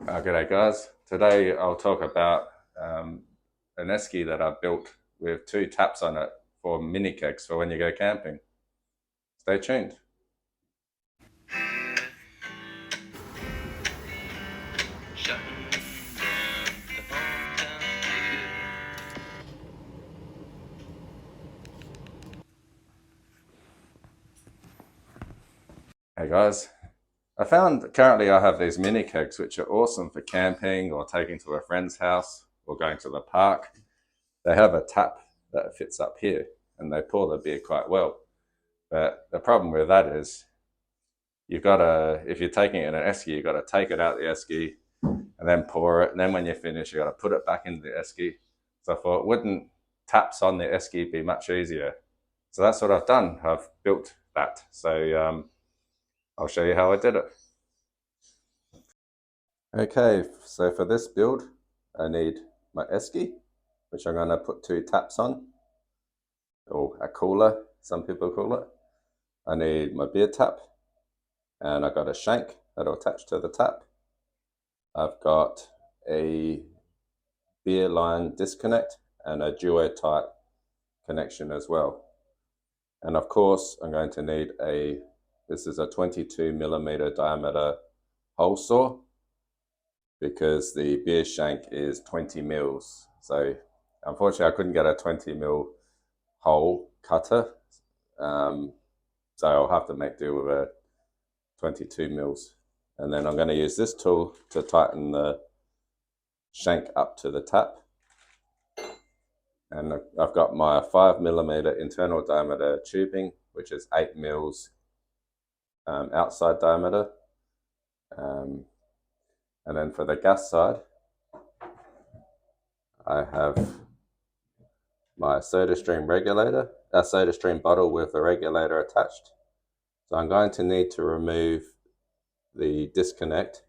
G'day guys. Today I'll talk about an esky that I've built with two taps on it for mini kegs for when you go camping. Stay tuned. Hey guys. I found currently I have these mini kegs which are awesome for camping or taking to a friend's house or going to the park. They have a tap that fits up here and they pour the beer quite well. But the problem with that is you've got to, if you're taking it in an esky, you've got to take it out the esky and then pour it. And then when you finish, you got to put it back into the esky. So I thought, wouldn't taps on the esky be much easier? So that's what I've done. I've built that. So I'll show you how I did it. Okay, so for this build, I need my esky, which I'm going to put two taps on, or a cooler, some people call it. I need my beer tap, and I got a shank that'll attach to the tap. I've got a beer line disconnect and a duo type connection as well. And of course, I'm going to need this is a 22mm diameter hole saw because the beer shank is 20 mils. So unfortunately, I couldn't get a 20mm hole cutter. So I'll have to make do with a 22 mils. And then I'm going to use this tool to tighten the shank up to the tap. And I've got my 5mm internal diameter tubing, which is 8 mils outside diameter. And then for the gas side, I have my soda stream regulator, a soda stream bottle with the regulator attached. So I'm going to need to remove the disconnect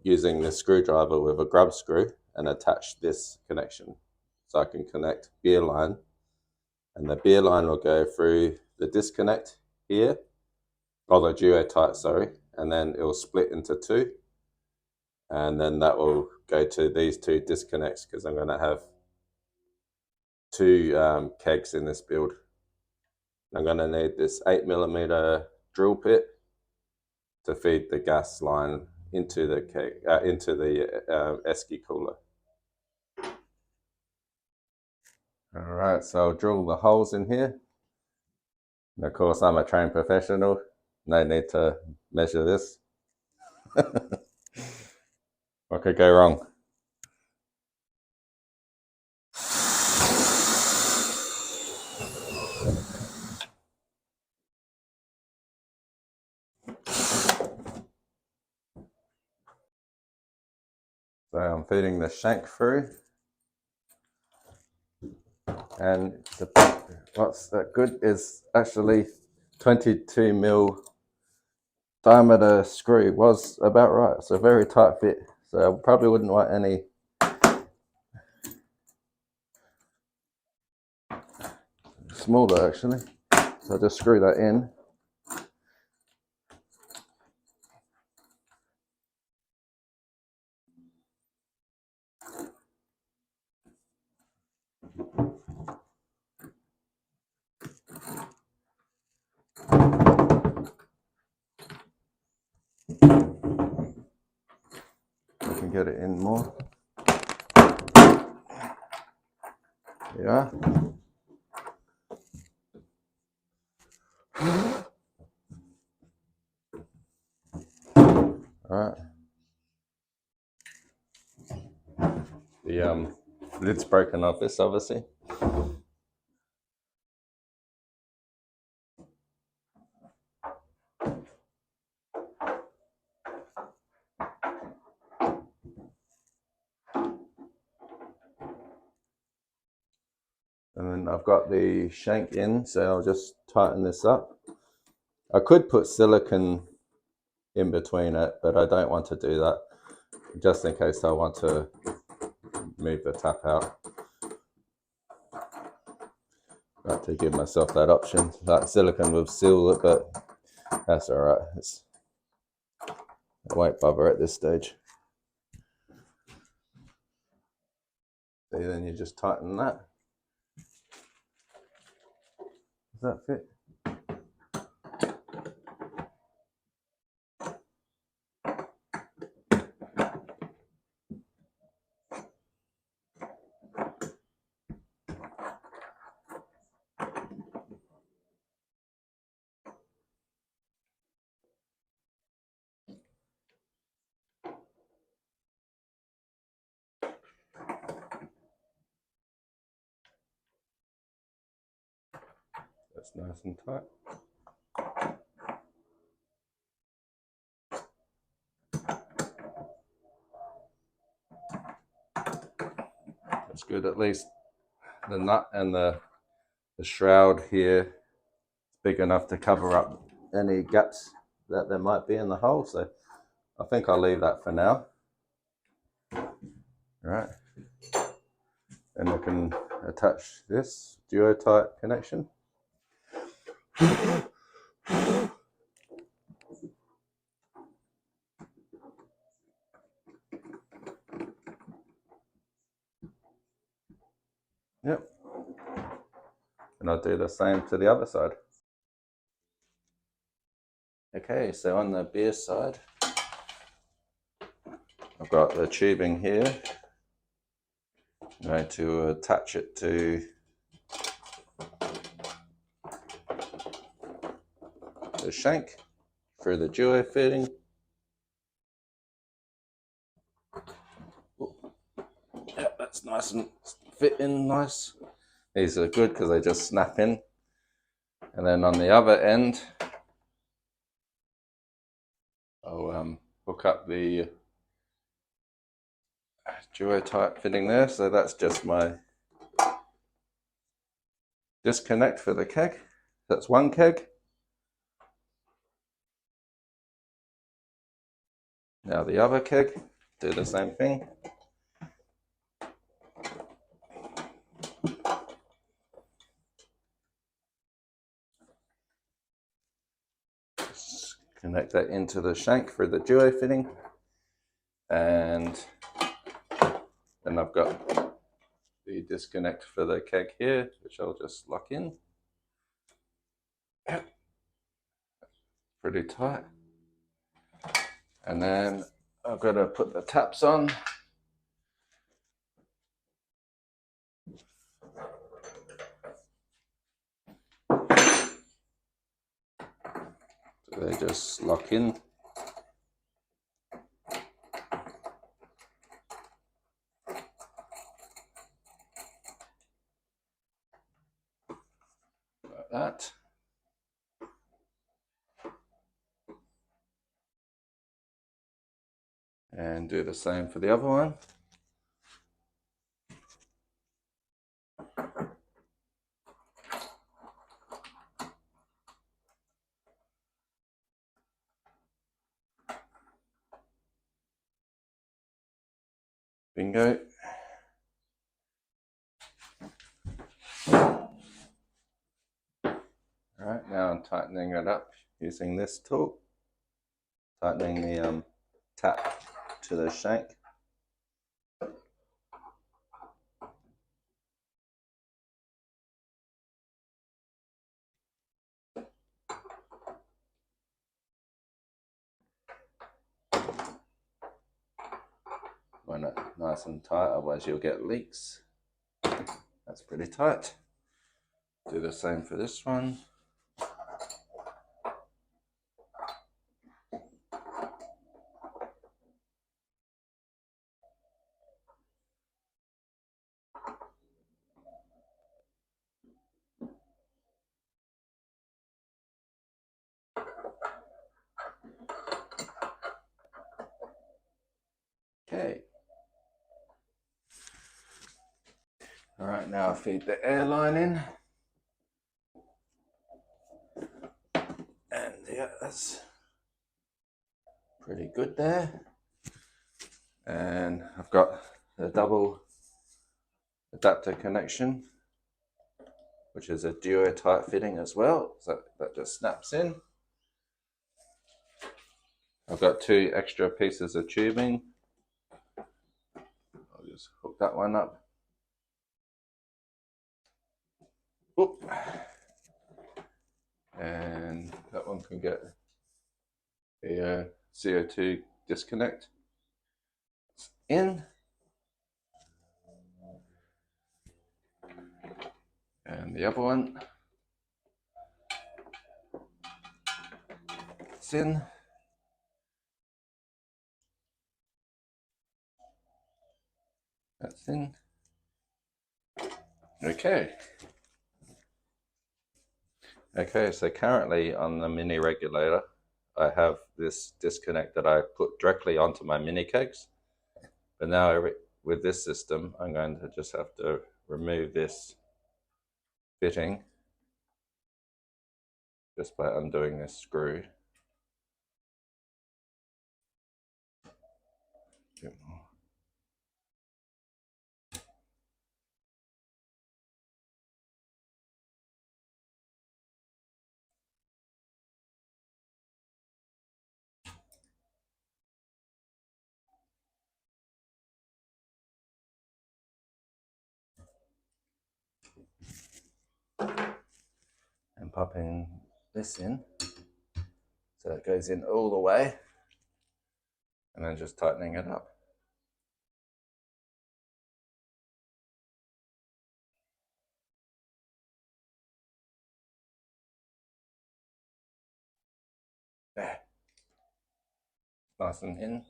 using the screwdriver with a grub screw and attach this connection. So I can connect beer line, and the beer line will go through the disconnect here, or the duo tight, sorry, and then it will split into two. And then that will go to these two disconnects because I'm going to have two kegs in this build. I'm going to need this 8mm drill bit to feed the gas line into the keg, into the esky cooler. All right, so I'll drill the holes in here. And of course, I'm a trained professional. No need to measure this. What could go wrong? So I'm feeding the shank through. And what's that good is actually 22mm diameter screw was about right. It's a very tight fit. So I probably wouldn't want any smaller actually. So I'll just screw that in. I can get it in more. Yeah. All right. The lid's broken off this, obviously. And then I've got the shank in, so I'll just tighten this up. I could put silicone in between it, but I don't want to do that, just in case I want to move the tap out. Got to give myself that option. That silicone will seal it, but that's all right. It won't bother at this stage. See, then you just tighten that. Does that fit? That's nice and tight. That's good. At least the nut and the shroud here is big enough to cover up any gaps that there might be in the hole. So I think I'll leave that for now. Right. And I can attach this duo-type connection. Yep. And I'll do the same to the other side. Okay, so on the beer side, I've got the tubing here. I'm going to attach it to the shank through the duo fitting. Yeah, that's nice and fit in nice. These are good because they just snap in. And then on the other end, I'll hook up the duo type fitting there. So that's just my disconnect for the keg. That's one keg. Now the other keg, do the same thing. Just connect that into the shank for the duo fitting. And then I've got the disconnect for the keg here, which I'll just lock in. Pretty tight. And then I've got to put the taps on. So they just lock in. Like that. And do the same for the other one. Bingo. Alright, now I'm tightening it up using this tool. Tightening the tap to the shank. Run it nice and tight, otherwise you'll get leaks. That's pretty tight. Do the same for this one. Okay. All right, now I feed the air line in. And yeah, that's pretty good there. And I've got the double adapter connection, which is a duo type fitting as well. So that just snaps in. I've got 2 extra pieces of tubing. I'll just hook that one up Oop. And that one can get the CO2 disconnect in. And the other one, it's in. That's in. Okay. Okay, so currently on the mini regulator, I have this disconnect that I put directly onto my mini kegs. But now with this system, I'm going to just have to remove this fitting just by undoing this screw. And popping this in so it goes in all the way, and then just tightening it up. There. Nice and in.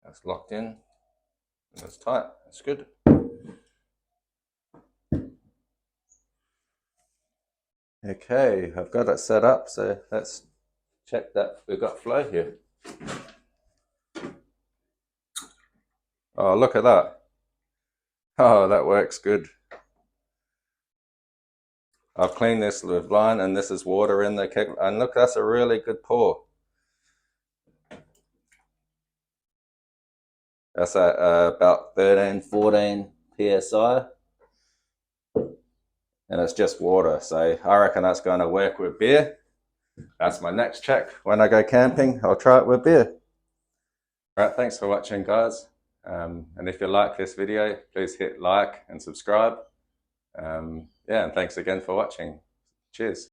That's locked in. And that's tight. That's good. Okay, I've got it set up, so let's check that we've got flow here. Oh, look at that. Oh, that works good. I've cleaned this with line, and this is water in the keg. And look, that's a really good pour. That's at about 13, 14 PSI. And it's just water, so I reckon that's going to work with beer. That's my next check. When I go camping, I'll try it with beer. All right, thanks for watching, guys. And if you like this video, please hit like and subscribe. Yeah, and thanks again for watching. Cheers.